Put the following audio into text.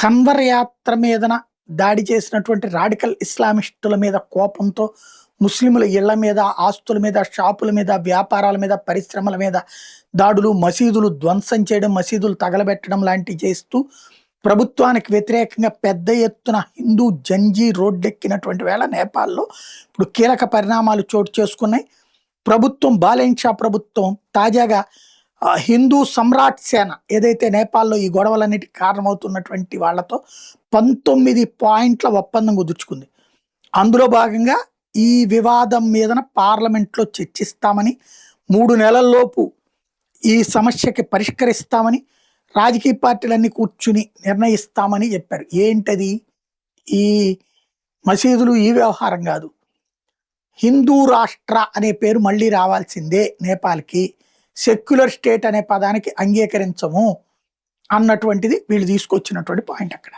కన్వర్ యాత్ర మీదన దాడి చేసినటువంటి రాడికల్ ఇస్లామిస్టుల మీద కోపంతో ముస్లింల ఇళ్ల మీద, ఆస్తుల మీద, షాపుల మీద, వ్యాపారాల మీద, పరిశ్రమల మీద దాడులు, మసీదులు ధ్వంసం చేయడం, మసీదులు తగలబెట్టడం లాంటివి చేస్తూ ప్రభుత్వానికి వ్యతిరేకంగా పెద్ద ఎత్తున హిందూ జంజీ రోడ్డెక్కినటువంటి వేళ నేపాల్లో ఇప్పుడు కీలక పరిణామాలు చోటు చేసుకున్నాయి. ప్రభుత్వం బాలెన్ షా ప్రభుత్వం తాజాగా హిందూ సమ్రాట్ సేన ఏదైతే నేపాల్లో ఈ గొడవలన్నిటికీ కారణమవుతున్నటువంటి వాళ్ళతో 19 పాయింట్ల ఒప్పందం కుదుర్చుకుంది. అందులో భాగంగా ఈ వివాదం మీదన పార్లమెంట్లో చర్చిస్తామని, 3 నెలల్లోపు ఈ సమస్యకి పరిష్కరిస్తామని, రాజకీయ పార్టీలన్నీ కూర్చుని నిర్ణయిస్తామని చెప్పారు. ఏంటది? ఈ మసీదులు ఈ వ్యవహారం కాదు, హిందూ రాష్ట్ర అనే పేరు మళ్ళీ రావాల్సిందే నేపాల్కి, సెక్యులర్ స్టేట్ అనే పదానికి అంగీకరించము అన్నటువంటిది వీళ్ళు తీసుకొచ్చినటువంటి పాయింట్ అక్కడ.